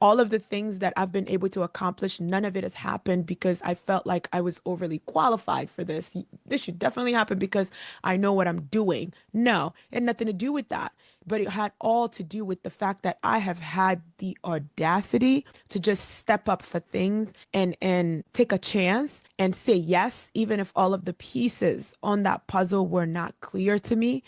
all of the things that I've been able to accomplish, none of it has happened because I felt like I was overly qualified for this. This should definitely happen because I know what I'm doing. No, it had nothing to do with that. But it had all to do with the fact that I have had the audacity to just step up for things and take a chance and say yes, even if all of the pieces on that puzzle were not clear to me.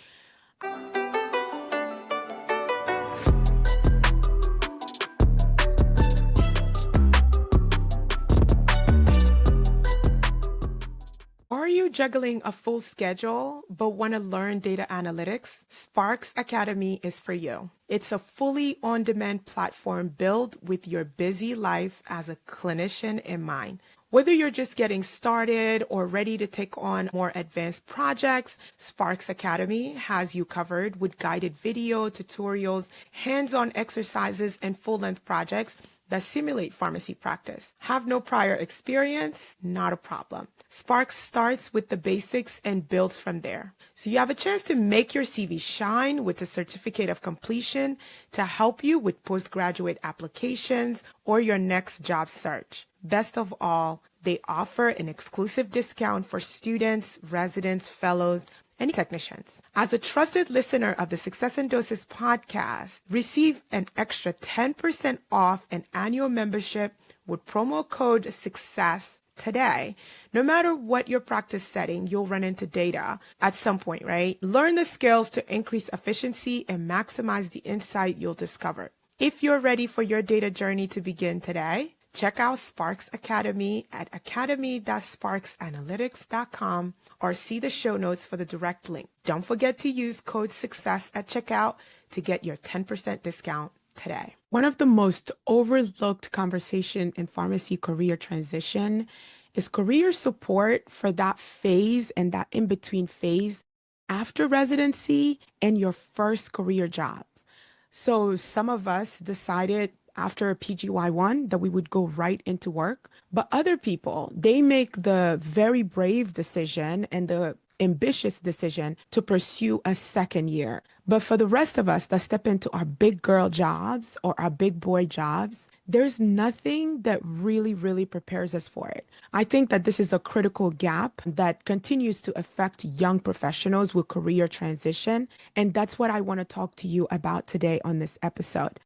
Are you juggling a full schedule but want to learn data analytics? Sparks Academy is for you. It's a fully on-demand platform built with your busy life as a clinician in mind. Whether you're just getting started or ready to take on more advanced projects, Sparks Academy has you covered with guided video, tutorials, hands-on exercises, and full-length projects that simulate pharmacy practice. Have no prior experience? Not a problem. Sparks starts with the basics and builds from there. So you have a chance to make your CV shine with a certificate of completion to help you with postgraduate applications or your next job search. Best of all, they offer an exclusive discount for students, residents, fellows, and technicians. As a trusted listener of the Success and Doses podcast, receive an extra 10% off an annual membership with promo code SUCCESS today. No matter what your practice setting, you'll run into data at some point, right? Learn the skills to increase efficiency and maximize the insight you'll discover. If you're ready for your data journey to begin today, check out Sparks Academy at academy.sparksanalytics.com or see the show notes for the direct link. Don't forget to use code SUCCESS at checkout to get your 10% discount today. One of the most overlooked conversation in pharmacy career transition is career support for that phase and that in-between phase after residency and your first career jobs. So some of us decided after a PGY1 that we would go right into work. But other people, they make the very brave decision and the ambitious decision to pursue a second year. But for the rest of us that step into our big girl jobs or our big boy jobs, there's nothing that really prepares us for it. I think that this is a critical gap that continues to affect young professionals with career transition. And that's what I want to talk to you about today on this episode.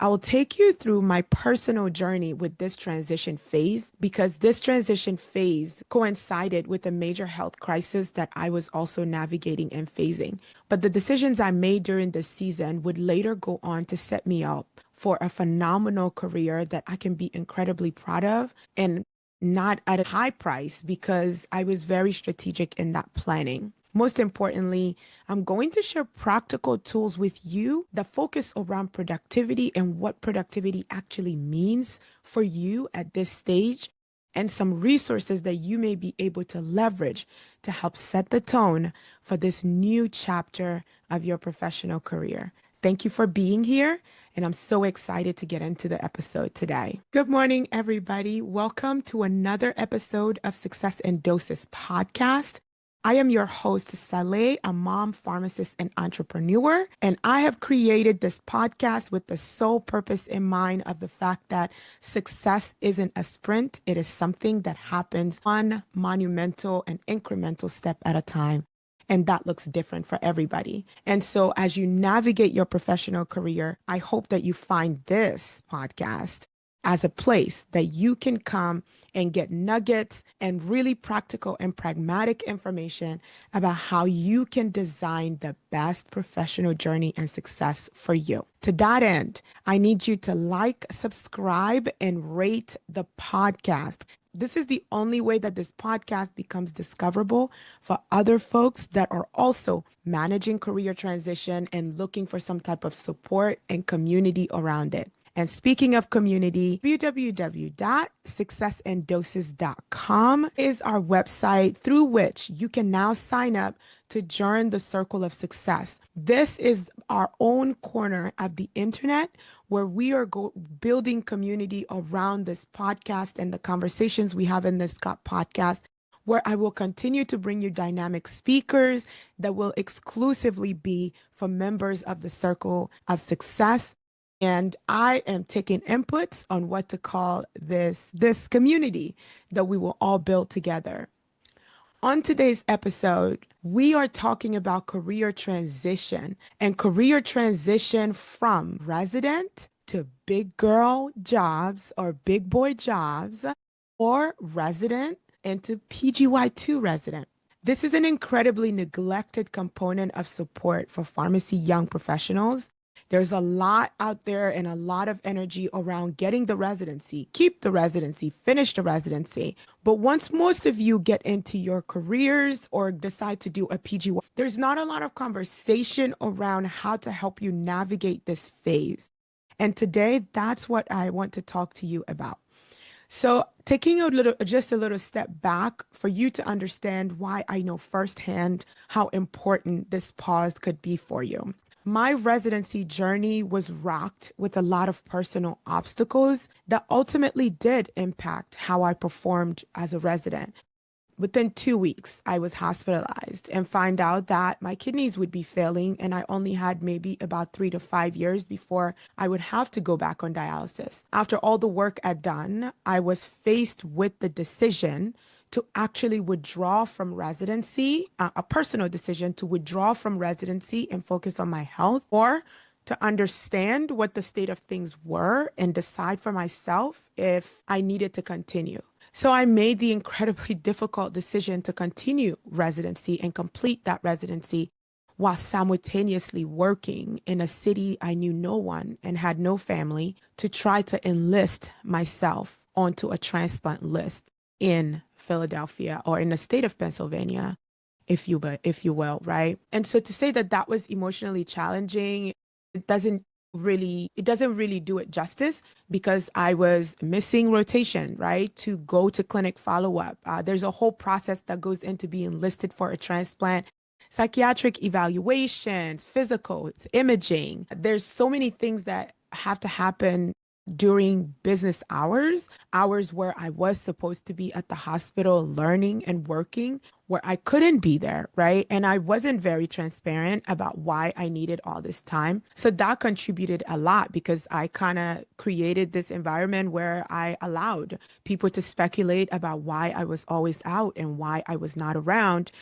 I will take you through my personal journey with this transition phase because this transition phase coincided with a major health crisis that I was also navigating and facing. But the decisions I made during this season would later go on to set me up for a phenomenal career that I can be incredibly proud of and not at a high price because I was very strategic in that planning. Most importantly, I'm going to share practical tools with you that focus around productivity and what productivity actually means for you at this stage, and some resources that you may be able to leverage to help set the tone for this new chapter of your professional career. Thank you for being here, and I'm so excited to get into the episode today. Good morning, everybody. Welcome to another episode of Success and Doses podcast. I am your host, Saley, a mom, pharmacist, and entrepreneur, and I have created this podcast with the sole purpose in mind of the fact that success isn't a sprint. It is something that happens one monumental and incremental step at a time. And that looks different for everybody. And so as you navigate your professional career, I hope that you find this podcast as a place that you can come and get nuggets and really practical and pragmatic information about how you can design the best professional journey and success for you. To that end, I need you to like, subscribe, and rate the podcast. This is the only way that this podcast becomes discoverable for other folks that are also managing career transition and looking for some type of support and community around it. And speaking of community, www.successanddoses.com is our website through which you can now sign up to join the Circle of Success. This is our own corner of the internet where we are building community around this podcast and the conversations we have in this podcast, where I will continue to bring you dynamic speakers that will exclusively be for members of the Circle of Success. And I am taking inputs on what to call this community that we will all build together. On today's episode, we are talking about career transition and career transition from resident to big girl jobs or big boy jobs or resident into PGY2 resident. This is an incredibly neglected component of support for pharmacy young professionals. There's a lot out there and a lot of energy around getting the residency, keep the residency, finish the residency. But once most of you get into your careers or decide to do a PGY, there's not a lot of conversation around how to help you navigate this phase. And today, that's what I want to talk to you about. So, taking just a little step back for you to understand why I know firsthand how important this pause could be for you. My residency journey was rocked with a lot of personal obstacles that ultimately did impact how I performed as a resident. Within 2 weeks, I was hospitalized and find out that my kidneys would be failing, and I only had maybe about 3 to 5 years before I would have to go back on dialysis. After all the work I'd done, I was faced with the decision to actually withdraw from residency, a personal decision to withdraw from residency and focus on my health, or to understand what the state of things were and decide for myself if I needed to continue. So I made the incredibly difficult decision to continue residency and complete that residency while simultaneously working in a city I knew no one and had no family to try to enlist myself onto a transplant list in Philadelphia or in the state of Pennsylvania, if you will, right? And so to say that that was emotionally challenging, it doesn't really do it justice because I was missing rotation, right? To go to clinic follow-up. There's a whole process that goes into being listed for a transplant. Psychiatric evaluations, physicals, imaging. There's so many things that have to happen during business hours where I was supposed to be at the hospital learning and working, where I couldn't be there, right? And I wasn't very transparent about why I needed all this time. So that contributed a lot because I kind of created this environment where I allowed people to speculate about why I was always out and why I was not around.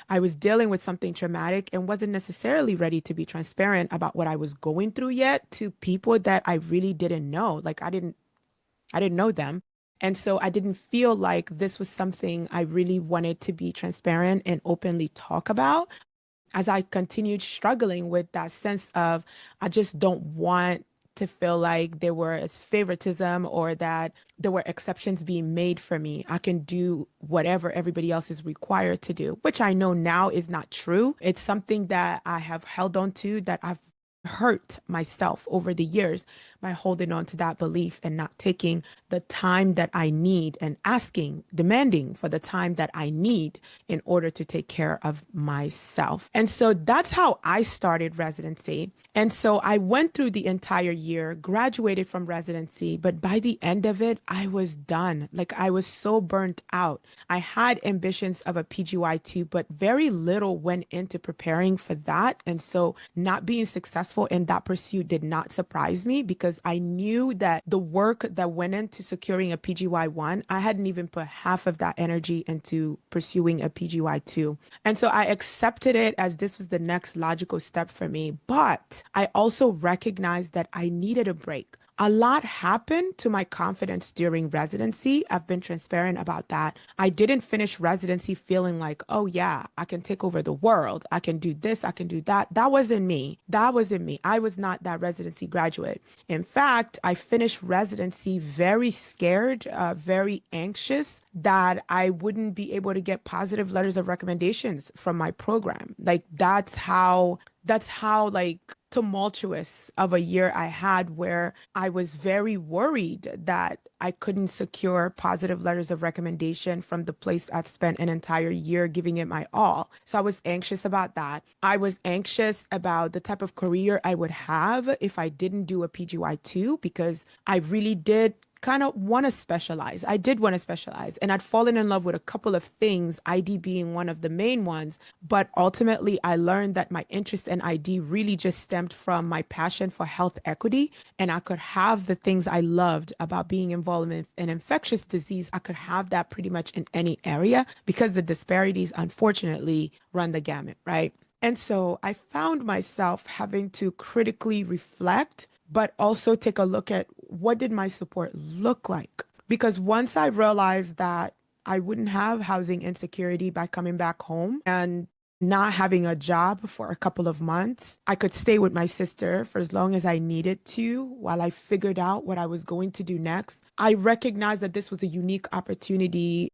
I was dealing with something traumatic and wasn't necessarily ready to be transparent about what I was going through yet to people that I really didn't know. Like I didn't know them. And so I didn't feel like this was something I really wanted to be transparent and openly talk about as I continued struggling with that sense of I just don't want to feel like there was favoritism or that there were exceptions being made for me. I can do whatever everybody else is required to do, which I know now is not true. It's something that I have held on to that I've hurt myself over the years by holding on to that belief and not taking the time that I need and demanding for the time that I need in order to take care of myself. And so that's how I started residency. And so I went through the entire year, graduated from residency, but by the end of it, I was done. Like I was so burnt out. I had ambitions of a PGY2, but very little went into preparing for that. And so not being successful in that pursuit did not surprise me because I knew that the work that went into securing a PGY1, I hadn't even put half of that energy into pursuing a PGY2. And so I accepted it as this was the next logical step for me. But I also recognized that I needed a break. A lot happened to my confidence during residency. I've been transparent about that. I didn't finish residency feeling like, oh yeah, I can take over the world. I can do this. I can do that. That wasn't me. That wasn't me. I was not that residency graduate. In fact, I finished residency very scared, very anxious that I wouldn't be able to get positive letters of recommendations from my program. Like that's how like tumultuous of a year I had where I was very worried that I couldn't secure positive letters of recommendation from the place I'd spent an entire year giving it my all. So I was anxious about that. I was anxious about the type of career I would have if I didn't do a PGY2 because I really did kind of want to specialize. I did want to specialize, and I'd fallen in love with a couple of things, ID being one of the main ones. But ultimately, I learned that my interest in ID really just stemmed from my passion for health equity. And I could have the things I loved about being involved in infectious disease. I could have that pretty much in any area because the disparities, unfortunately, run the gamut, right? And so I found myself having to critically reflect, but also take a look at what did my support look like? Because once I realized that I wouldn't have housing insecurity by coming back home and not having a job for a couple of months, I could stay with my sister for as long as I needed to while I figured out what I was going to do next. I recognized that this was a unique opportunity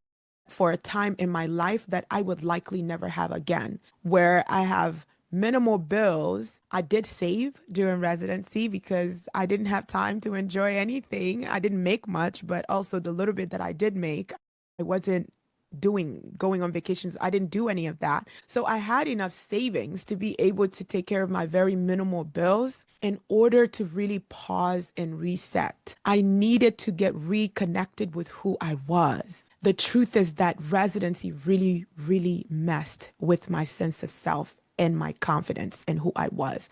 for a time in my life that I would likely never have again, where I have minimal bills. I did save during residency because I didn't have time to enjoy anything. I didn't make much, but also the little bit that I did make, I wasn't going on vacations. I didn't do any of that. So I had enough savings to be able to take care of my very minimal bills in order to really pause and reset. I needed to get reconnected with who I was. The truth is that residency really, really messed with my sense of self and my confidence in who I was,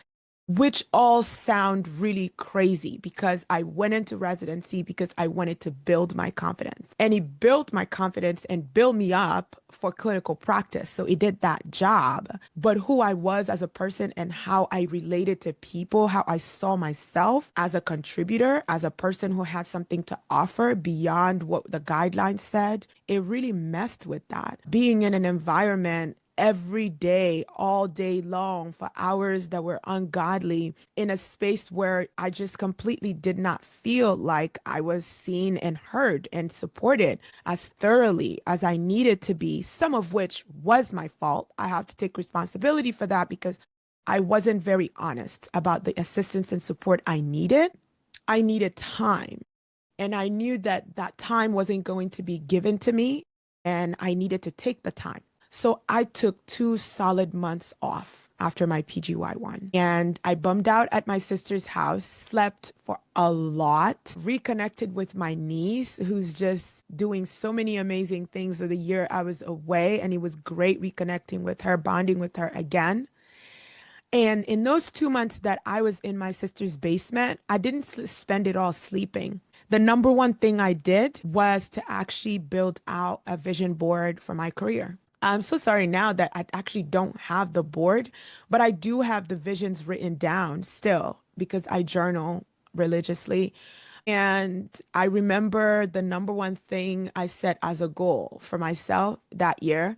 which all sound really crazy because I went into residency because I wanted to build my confidence. And it built my confidence and built me up for clinical practice. So it did that job. But who I was as a person and how I related to people, how I saw myself as a contributor, as a person who had something to offer beyond what the guidelines said, it really messed with that. Being in an environment every day, all day long, for hours that were ungodly, in a space where I just completely did not feel like I was seen and heard and supported as thoroughly as I needed to be, some of which was my fault. I have to take responsibility for that because I wasn't very honest about the assistance and support I needed. I needed time. And I knew that that time wasn't going to be given to me, and I needed to take the time. So I took 2 solid months off after my PGY1. And I bummed out at my sister's house, slept for a lot, reconnected with my niece, who's just doing so many amazing things of the year I was away. And it was great reconnecting with her, bonding with her again. And in those 2 months that I was in my sister's basement, I didn't spend it all sleeping. The number one thing I did was to actually build out a vision board for my career. I'm so sorry now that I actually don't have the board, but I do have the visions written down still because I journal religiously. And I remember the number one thing I set as a goal for myself that year.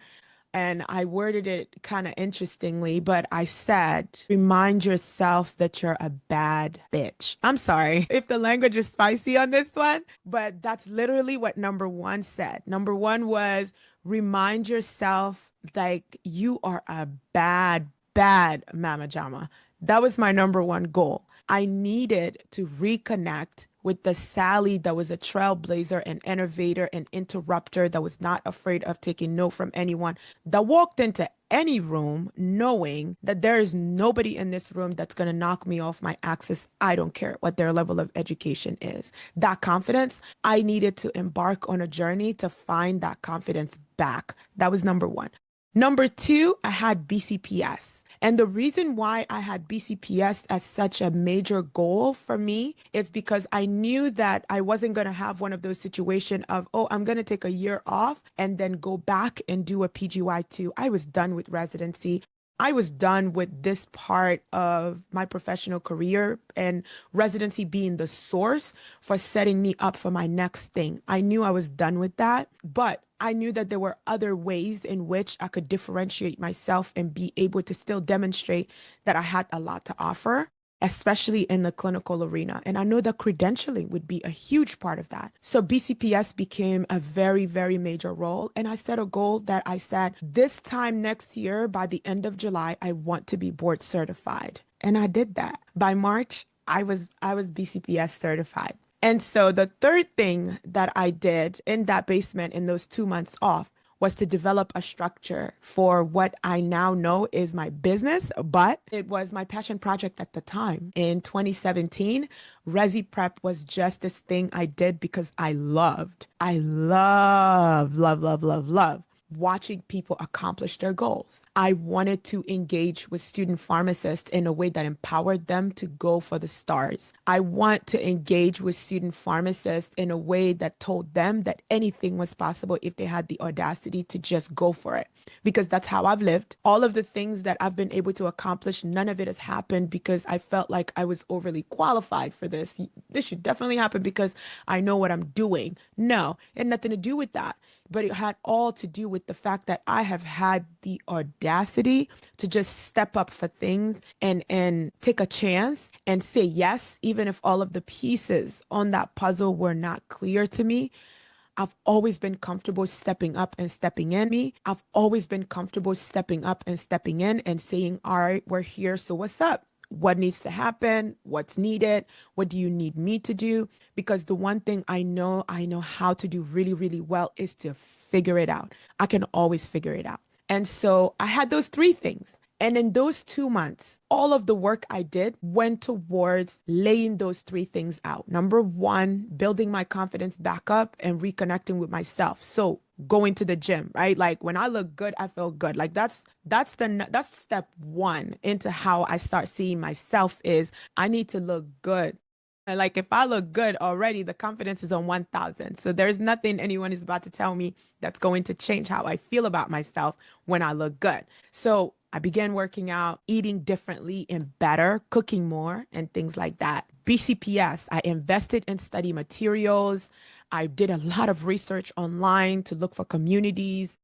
And I worded it kind of interestingly, but I said, remind yourself that you're a bad bitch. I'm sorry if the language is spicy on this one, but that's literally what number one said. Number one was remind yourself like you are a bad, bad mama jama. That was my number one goal. I needed to reconnect with the Saley that was a trailblazer, an innovator, an interrupter that was not afraid of taking no from anyone, that walked into any room knowing that there is nobody in this room that's going to knock me off my axis. I don't care what their level of education is. That confidence, I needed to embark on a journey to find that confidence back. That was number one. Number two, I had BCPS. And the reason why I had BCPS as such a major goal for me is because I knew that I wasn't going to have one of those situations of, oh, I'm going to take a year off and then go back and do a PGY2. I was done with residency. I was done with this part of my professional career and residency being the source for setting me up for my next thing. I knew I was done with that, but I knew that there were other ways in which I could differentiate myself and be able to still demonstrate that I had a lot to offer, especially in the clinical arena. And I know that credentialing would be a huge part of that. So BCPS became a very, very major role. And I set a goal that I said, this time next year, by the end of July, I want to be board certified. And I did that. By March, I was BCPS certified. And so the third thing that I did in that basement in those 2 months off was to develop a structure for what I now know is my business, but it was my passion project at the time. In 2017, Resi Prep was just this thing I did because I love watching people accomplish their goals. I wanted to engage with student pharmacists in a way that empowered them to go for the stars. I want to engage with student pharmacists in a way that told them that anything was possible if they had the audacity to just go for it. Because that's how I've lived. All of the things that I've been able to accomplish, none of it has happened because I felt like I was overly qualified for this. This should definitely happen because I know what I'm doing. No, it had nothing to do with that. But it had all to do with the fact that I have had the audacity to just step up for things and take a chance and say yes, even if all of the pieces on that puzzle were not clear to me. I've always been comfortable stepping up and stepping in. I've always been comfortable stepping up and stepping in and saying, all right, we're here. So what's up? What needs to happen? What's needed? What do you need me to do? Because the one thing I know how to do really, really well is to figure it out. I can always figure it out. And so I had those three things. And in those 2 months, all of the work I did went towards laying those three things out. Number one, building my confidence back up and reconnecting with myself. So going to the gym, right? Like when I look good, I feel good. Like that's step one into how I start seeing myself is I need to look good. And like if I look good already, the confidence is on 1,000. So there's nothing anyone is about to tell me that's going to change how I feel about myself when I look good. So I began working out, eating differently and better, cooking more and things like that. BCPS, I invested in study materials. I did a lot of research online to look for communities.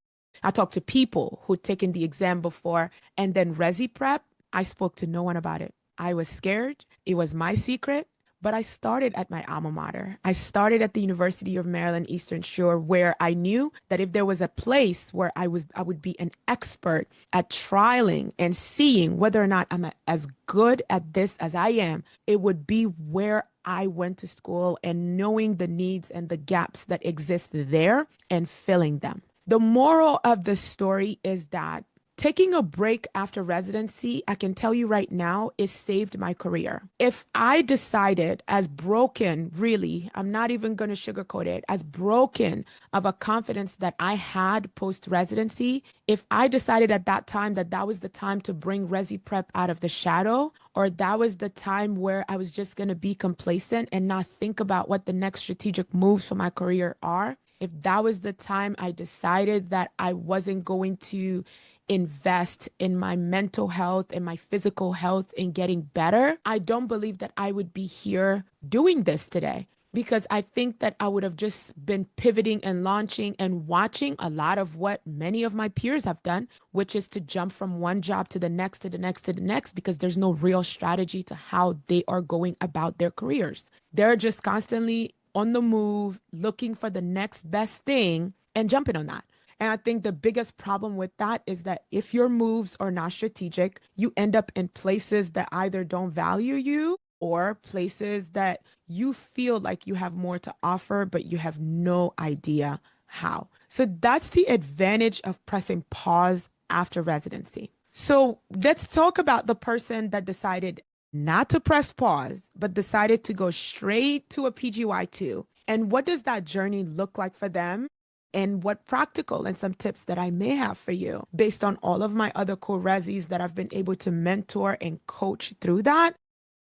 I talked to people who'd taken the exam before. And then Resi Prep, I spoke to no one about it. I was scared. It was my secret. But I started at my alma mater. I started at the University of Maryland Eastern Shore, where I knew that if there was a place where I would be an expert at trialing and seeing whether or not I'm as good at this as I am, it would be where I went to school and knowing the needs and the gaps that exist there and filling them. The moral of the story is that taking a break after residency, I can tell you right now, it saved my career. If I decided, as broken, really, I'm not even going to sugarcoat it, as broken of a confidence that I had post-residency, if I decided at that time that that was the time to bring Resi Prep out of the shadow, or that was the time where I was just going to be complacent and not think about what the next strategic moves for my career are, if that was the time I decided that I wasn't going to invest in my mental health and my physical health in getting better, I don't believe that I would be here doing this today, because I think that I would have just been pivoting and launching and watching a lot of what many of my peers have done, which is to jump from one job to the next, to the next, to the next, because there's no real strategy to how they are going about their careers. They're just constantly on the move, looking for the next best thing and jumping on that. And I think the biggest problem with that is that if your moves are not strategic, you end up in places that either don't value you or places that you feel like you have more to offer, but you have no idea how. So that's the advantage of pressing pause after residency. So let's talk about the person that decided not to press pause, but decided to go straight to a PGY2. And what does that journey look like for them? And what practical and some tips that I may have for you based on all of my other co-resis that I've been able to mentor and coach through that,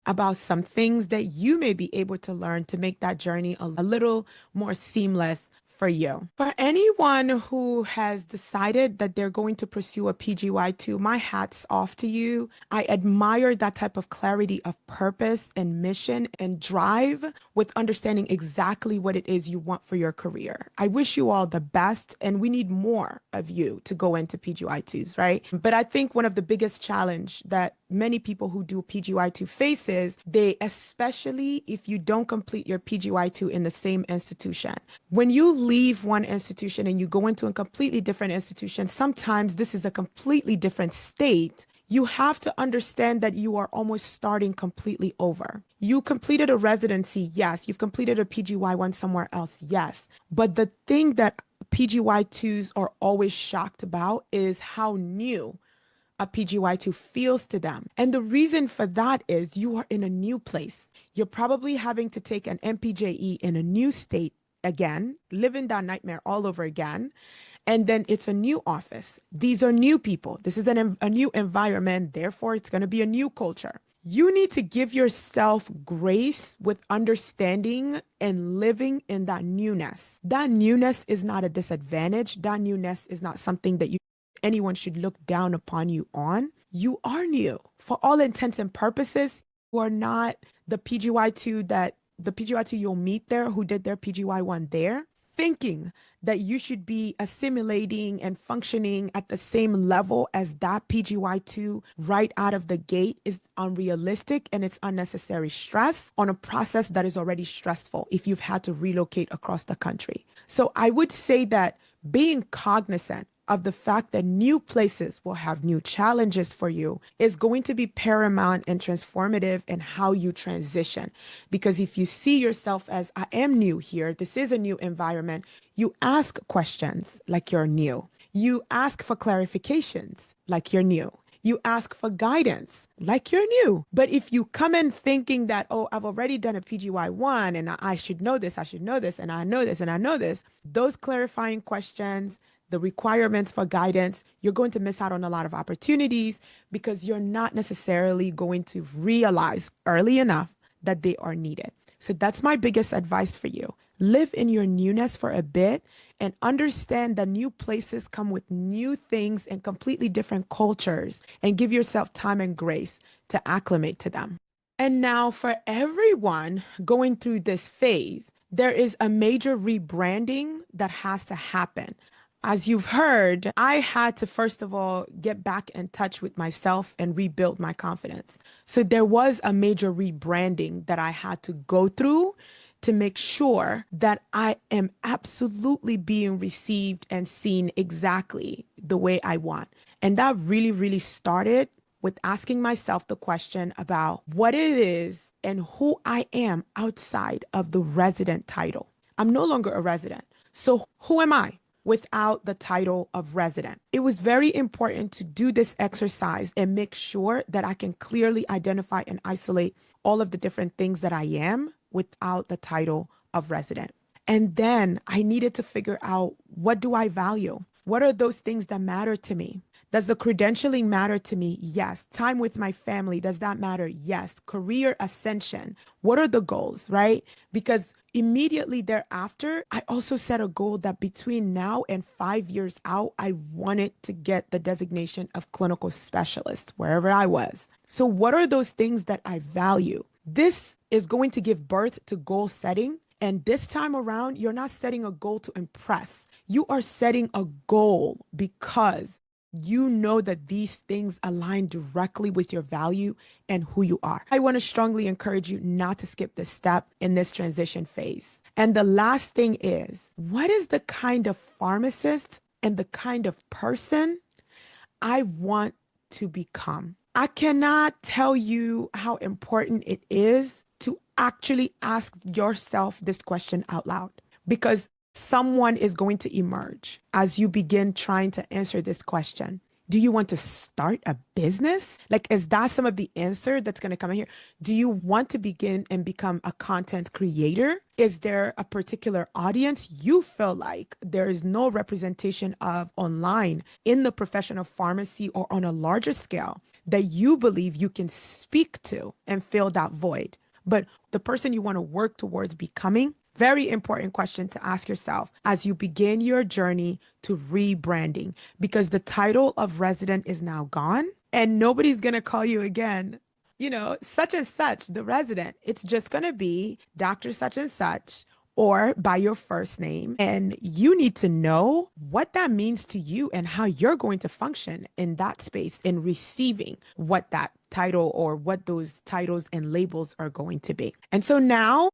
about some things that you may be able to learn to make that journey a little more seamless for you. For anyone who has decided that they're going to pursue a PGY2, my hat's off to you. I admire that type of clarity of purpose and mission and drive with understanding exactly what it is you want for your career. I wish you all the best, and we need more of you to go into PGY2s, right? But I think one of the biggest challenge that many people who do PGY2 faces, especially if you don't complete your PGY2 in the same institution. When you leave one institution and you go into a completely different institution, sometimes this is a completely different state. You have to understand that you are almost starting completely over. You completed a residency, yes. You've completed a PGY1 somewhere else, yes. But the thing that PGY2s are always shocked about is how new a PGY2 feels to them. And the reason for that is you are in a new place. You're probably having to take an MPJE in a new state again, living that nightmare all over again. And then it's a new office. These are new people. This is a new environment. Therefore, it's going to be a new culture. You need to give yourself grace with understanding and living in that newness. That newness is not a disadvantage. That newness is not something that anyone should look down upon you on. You are new. For all intents and purposes, you are not the PGY2 you'll meet there who did their PGY1 there, thinking that you should be assimilating and functioning at the same level as that PGY2 right out of the gate is unrealistic, and it's unnecessary stress on a process that is already stressful if you've had to relocate across the country. So I would say that being cognizant of the fact that new places will have new challenges for you is going to be paramount and transformative in how you transition. Because if you see yourself as, I am new here, this is a new environment, you ask questions like you're new. You ask for clarifications like you're new. You ask for guidance like you're new. But if you come in thinking that, oh, I've already done a PGY1 and I should know this, and I know this, and I know this, those clarifying questions, the requirements for guidance, you're going to miss out on a lot of opportunities because you're not necessarily going to realize early enough that they are needed. So that's my biggest advice for you. Live in your newness for a bit and understand that new places come with new things and completely different cultures, and give yourself time and grace to acclimate to them. And now for everyone going through this phase, there is a major rebranding that has to happen. As you've heard, I had to, first of all, get back in touch with myself and rebuild my confidence. So there was a major rebranding that I had to go through to make sure that I am absolutely being received and seen exactly the way I want. And that really, really started with asking myself the question about what it is and who I am outside of the resident title. I'm no longer a resident. So who am I without the title of resident? It was very important to do this exercise and make sure that I can clearly identify and isolate all of the different things that I am without the title of resident. And then I needed to figure out, what do I value? What are those things that matter to me? Does the credentialing matter to me? Yes. Time with my family, does that matter? Yes. Career ascension. What are the goals, right? Because immediately thereafter, I also set a goal that between now and 5 years out, I wanted to get the designation of clinical specialist wherever I was. So what are those things that I value? This is going to give birth to goal setting. And this time around, you're not setting a goal to impress. You are setting a goal because you know that these things align directly with your value and who you are. I want to strongly encourage you not to skip this step in this transition phase. And the last thing is, what is the kind of pharmacist and the kind of person I want to become? I cannot tell you how important it is to actually ask yourself this question out loud, because someone is going to emerge as you begin trying to answer this question. Do you want to start a business? Like, is that some of the answer that's going to come in here? Do you want to begin and become a content creator? Is there a particular audience you feel like there is no representation of online in the profession of pharmacy or on a larger scale that you believe you can speak to and fill that void? But the person you want to work towards becoming, very important question to ask yourself as you begin your journey to rebranding, because the title of resident is now gone and nobody's going to call you again, such and such, the resident. It's just going to be Dr. such and such, or by your first name. And you need to know what that means to you and how you're going to function in that space in receiving what that title or what those titles and labels are going to be. And so now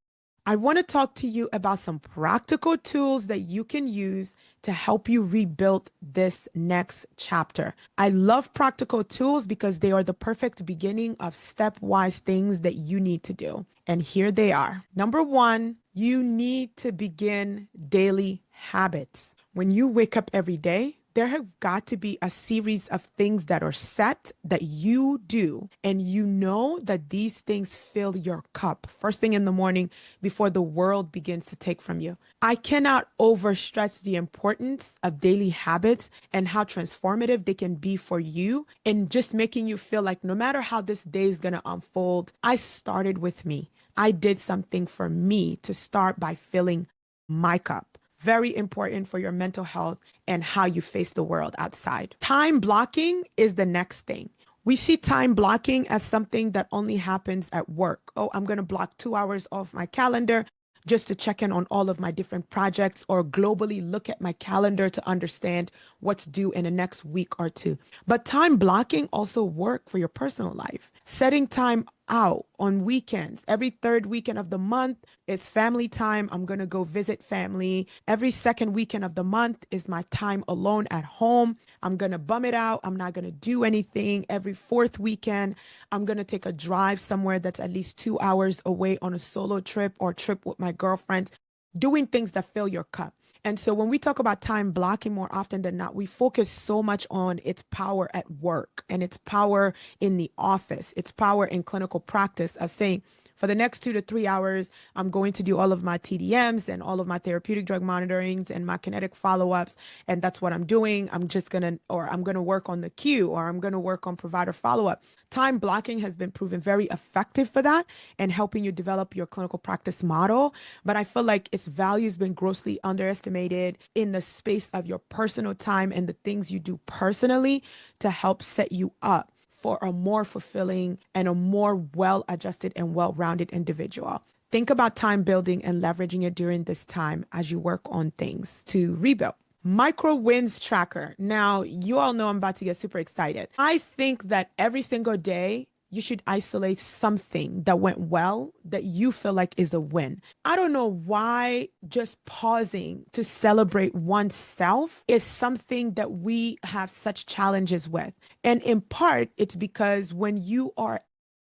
I want to talk to you about some practical tools that you can use to help you rebuild this next chapter. I love practical tools because they are the perfect beginning of stepwise things that you need to do. And here they are. Number one, you need to begin daily habits. When you wake up every day, there have got to be a series of things that are set that you do, and you know that these things fill your cup first thing in the morning before the world begins to take from you. I cannot overstress the importance of daily habits and how transformative they can be for you in just making you feel like no matter how this day is going to unfold, I started with me. I did something for me to start by filling my cup. Very important for your mental health and how you face the world outside. Time blocking is the next thing. We see time blocking as something that only happens at work. Oh, I'm going to block 2 hours off my calendar just to check in on all of my different projects, or globally look at my calendar to understand what's due in the next week or two. But time blocking also work for your personal life. Setting time out on weekends. Every third weekend of the month is family time. I'm going to go visit family. Every second weekend of the month is my time alone at home. I'm going to bum it out. I'm not going to do anything. Every fourth weekend, I'm going to take a drive somewhere that's at least 2 hours away on a solo trip or trip with my girlfriends, doing things that fill your cup. And so when we talk about time blocking, more often than not, we focus so much on its power at work and its power in the office, its power in clinical practice of saying, for the next 2 to 3 hours, I'm going to do all of my TDMs and all of my therapeutic drug monitorings and my kinetic follow-ups. And that's what I'm doing. I'm going to work on the queue, or I'm going to work on provider follow-up. Time blocking has been proven very effective for that and helping you develop your clinical practice model. But I feel like its value has been grossly underestimated in the space of your personal time and the things you do personally to help set you up for a more fulfilling and a more well-adjusted and well-rounded individual. Think about time building and leveraging it during this time as you work on things to rebuild. Micro wins tracker. Now, you all know I'm about to get super excited. I think that every single day, you should isolate something that went well that you feel like is a win. I don't know why just pausing to celebrate oneself is something that we have such challenges with. And in part, it's because when you are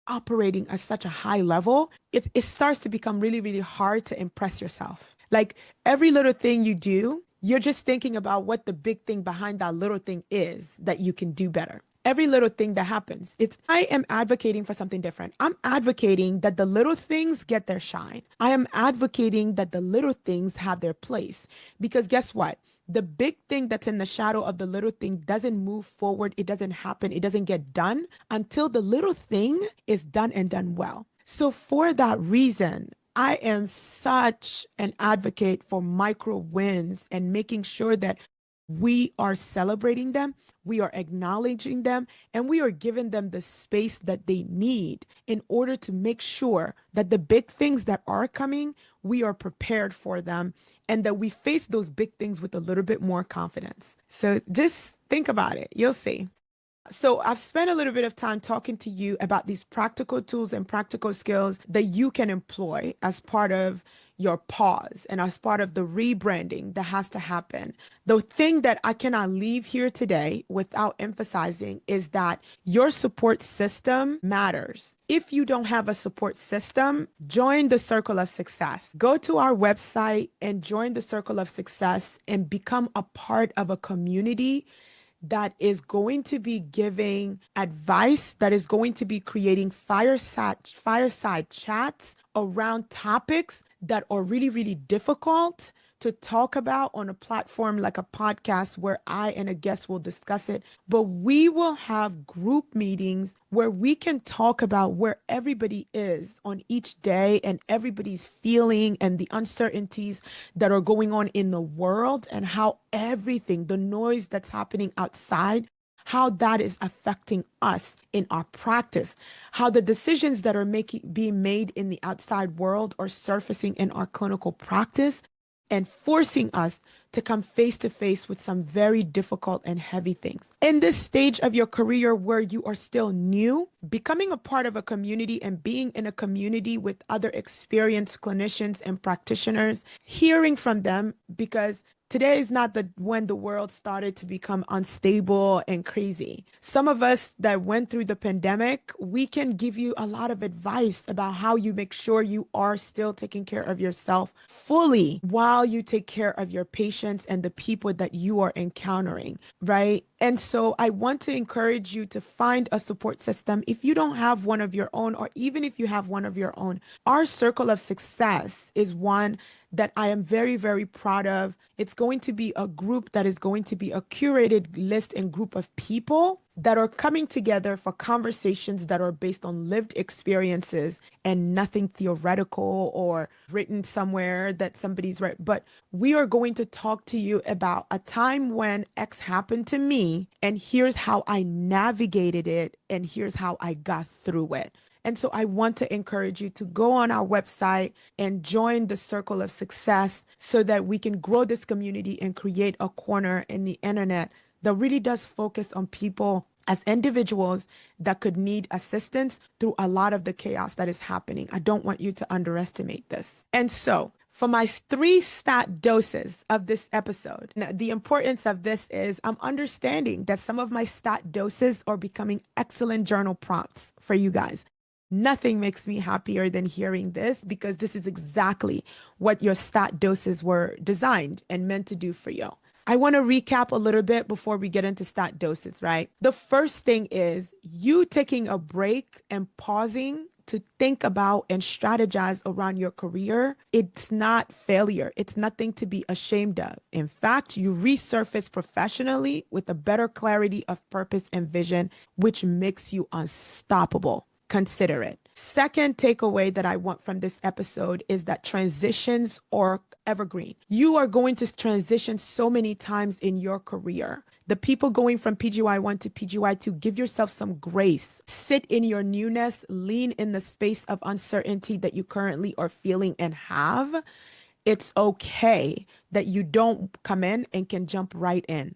operating at such a high level, it starts to become really, really hard to impress yourself. Like every little thing you do, you're just thinking about what the big thing behind that little thing is that you can do better. Every little thing that happens, I am advocating for something different. I'm advocating that the little things get their shine. I am advocating that the little things have their place. Because guess what? The big thing that's in the shadow of the little thing doesn't move forward. It doesn't happen. It doesn't get done until the little thing is done and done well. So for that reason, I am such an advocate for micro wins and making sure that we are celebrating them, we are acknowledging them, and we are giving them the space that they need in order to make sure that the big things that are coming, we are prepared for them, and that we face those big things with a little bit more confidence. So just think about it. You'll see. So I've spent a little bit of time talking to you about these practical tools and practical skills that you can employ as part of your pause and as part of the rebranding that has to happen. The thing that I cannot leave here today without emphasizing is that your support system matters. If you don't have a support system, join the Circle of Success. Go to our website and join the Circle of Success and become a part of a community that is going to be giving advice, that is going to be creating fireside chats around topics that are really, really difficult to talk about on a platform like a podcast where I and a guest will discuss it. But we will have group meetings where we can talk about where everybody is on each day and everybody's feeling and the uncertainties that are going on in the world and how everything, the noise that's happening outside, how that is affecting us in our practice, how the decisions that are being made in the outside world are surfacing in our clinical practice, and forcing us to come face to face with some very difficult and heavy things. In this stage of your career where you are still new, becoming a part of a community and being in a community with other experienced clinicians and practitioners, hearing from them, because today is not when the world started to become unstable and crazy. Some of us that went through the pandemic, we can give you a lot of advice about how you make sure you are still taking care of yourself fully while you take care of your patients and the people that you are encountering, right? And so I want to encourage you to find a support system. If you don't have one of your own, or even if you have one of your own, our circle of success is one that I am very, very proud of. It's going to be a group that is going to be a curated list and group of people that are coming together for conversations that are based on lived experiences and nothing theoretical or written somewhere that somebody's read. But we are going to talk to you about a time when X happened to me, and here's how I navigated it, and here's how I got through it. And so I want to encourage you to go on our website and join the Circle of Success so that we can grow this community and create a corner in the internet that really does focus on people as individuals that could need assistance through a lot of the chaos that is happening. I don't want you to underestimate this. And so for my 3 stat doses of this episode, now, the importance of this is I'm understanding that some of my stat doses are becoming excellent journal prompts for you guys. Nothing makes me happier than hearing this, because this is exactly what your stat doses were designed and meant to do for you. I want to recap a little bit before we get into stat doses, right? The first thing is you taking a break and pausing to think about and strategize around your career. It's not failure. It's nothing to be ashamed of. In fact, you resurface professionally with a better clarity of purpose and vision, which makes you unstoppable. Consider it. Second takeaway that I want from this episode is that transitions are evergreen. You are going to transition so many times in your career. The people going from PGY1 to PGY2, give yourself some grace. Sit in your newness, lean in the space of uncertainty that you currently are feeling and have. It's okay that you don't come in and can jump right in.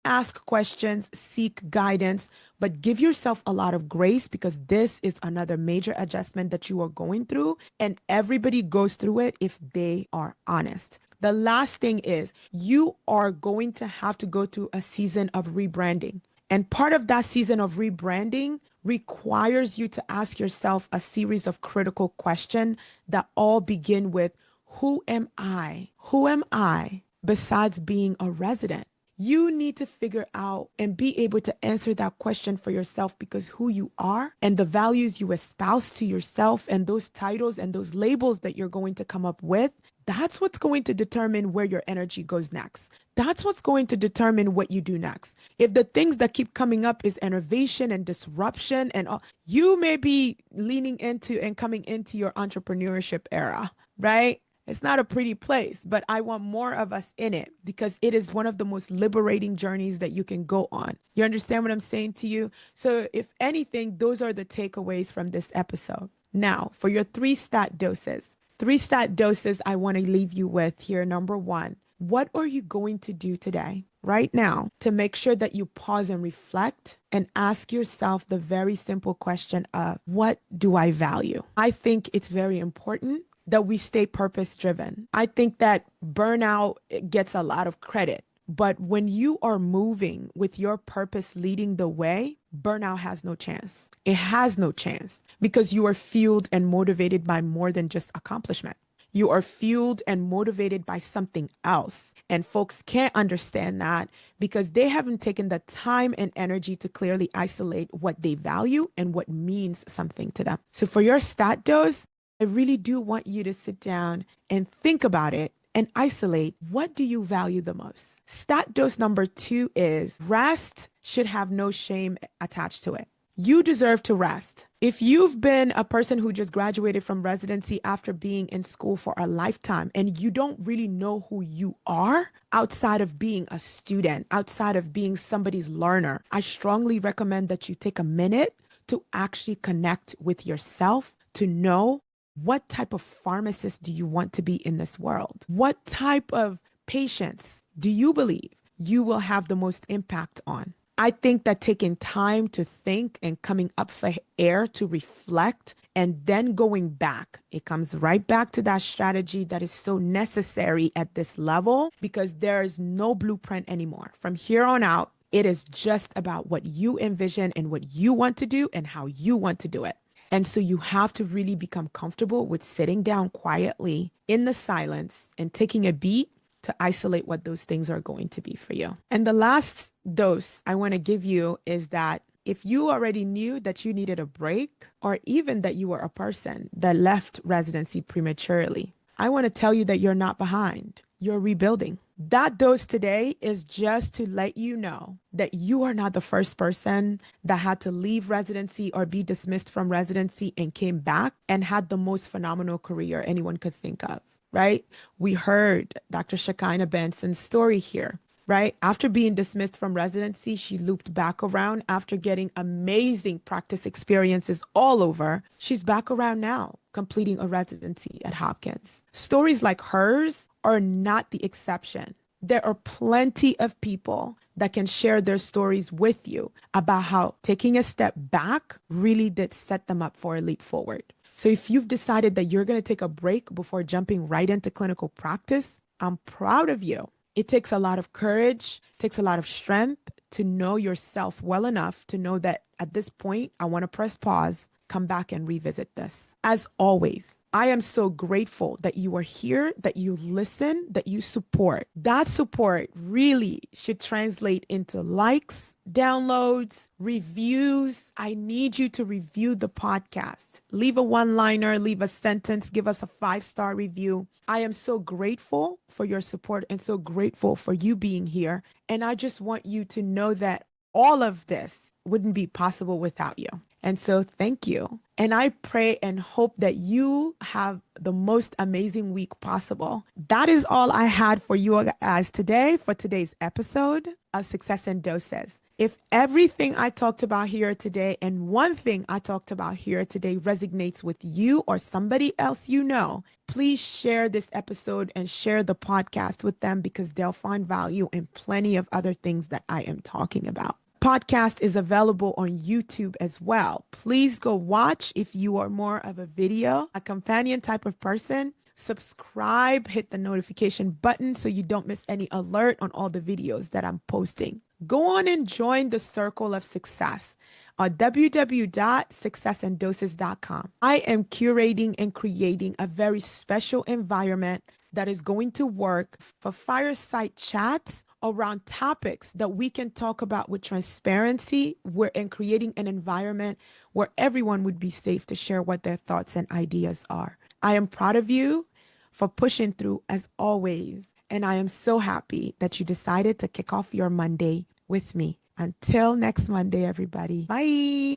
Ask questions, seek guidance, but give yourself a lot of grace, because this is another major adjustment that you are going through, and everybody goes through it if they are honest. The last thing is you are going to have to go through a season of rebranding. And part of that season of rebranding requires you to ask yourself a series of critical questions that all begin with, who am I? Who am I besides being a resident? You need to figure out and be able to answer that question for yourself, because who you are and the values you espouse to yourself and those titles and those labels that you're going to come up with, that's what's going to determine where your energy goes next. That's what's going to determine what you do next. If the things that keep coming up is innovation and disruption and all, you may be leaning into and coming into your entrepreneurship era, right? It's not a pretty place, but I want more of us in it, because it is one of the most liberating journeys that you can go on. You understand what I'm saying to you? So if anything, those are the takeaways from this episode. Now, for your 3 stat doses. 3 stat doses I want to leave you with here. Number 1, what are you going to do today, right now, to make sure that you pause and reflect and ask yourself the very simple question of, what do I value? I think it's very important that we stay purpose-driven. I think that burnout gets a lot of credit, but when you are moving with your purpose leading the way, burnout has no chance. It has no chance, because you are fueled and motivated by more than just accomplishment. You are fueled and motivated by something else. And folks can't understand that because they haven't taken the time and energy to clearly isolate what they value and what means something to them. So for your stat dose, I really do want you to sit down and think about it and isolate, what do you value the most? Stat dose number 2 is rest should have no shame attached to it. You deserve to rest. If you've been a person who just graduated from residency after being in school for a lifetime and you don't really know who you are outside of being a student, outside of being somebody's learner, I strongly recommend that you take a minute to actually connect with yourself, to know What type of pharmacist do you want to be in this world? What type of patients do you believe you will have the most impact on? I think that taking time to think and coming up for air to reflect and then going back, it comes right back to that strategy that is so necessary at this level because there is no blueprint anymore. From here on out, it is just about what you envision and what you want to do and how you want to do it. And so you have to really become comfortable with sitting down quietly in the silence and taking a beat to isolate what those things are going to be for you. And the last dose I want to give you is that if you already knew that you needed a break, or even that you were a person that left residency prematurely, I want to tell you that you're not behind. You're rebuilding. That dose today is just to let you know that you are not the first person that had to leave residency or be dismissed from residency and came back and had the most phenomenal career anyone could think of, right? We heard Dr. Shekinah Benson's story here, right? After being dismissed from residency, she looped back around after getting amazing practice experiences all over. She's back around now, completing a residency at Hopkins. Stories like hers are not the exception. There are plenty of people that can share their stories with you about how taking a step back really did set them up for a leap forward. So if you've decided that you're going to take a break before jumping right into clinical practice, I'm proud of you. It takes a lot of courage, takes a lot of strength to know yourself well enough to know that at this point, I want to press pause, come back and revisit this. As always, I am so grateful that you are here, that you listen, that you support. That support really should translate into likes, downloads, reviews. I need you to review the podcast. Leave a one-liner, leave a sentence, give us a 5-star review. I am so grateful for your support and so grateful for you being here. And I just want you to know that all of this wouldn't be possible without you. And so thank you. And I pray and hope that you have the most amazing week possible. That is all I had for you guys today for today's episode of Success in Doses. If everything I talked about here today and one thing I talked about here today resonates with you or somebody else you know, please share this episode and share the podcast with them because they'll find value in plenty of other things that I am talking about. Podcast is available on YouTube as well. Please go watch if you are more of a video, a companion type of person. Subscribe, hit the notification button so you don't miss any alert on all the videos that I'm posting. Go on and join the Circle of Success on www.successanddoses.com. I am curating and creating a very special environment that is going to work for fireside chats around topics that we can talk about with transparency. We're in creating an environment where everyone would be safe to share what their thoughts and ideas are. I am proud of you for pushing through as always. And I am so happy that you decided to kick off your Monday with me. Until next Monday, everybody. Bye.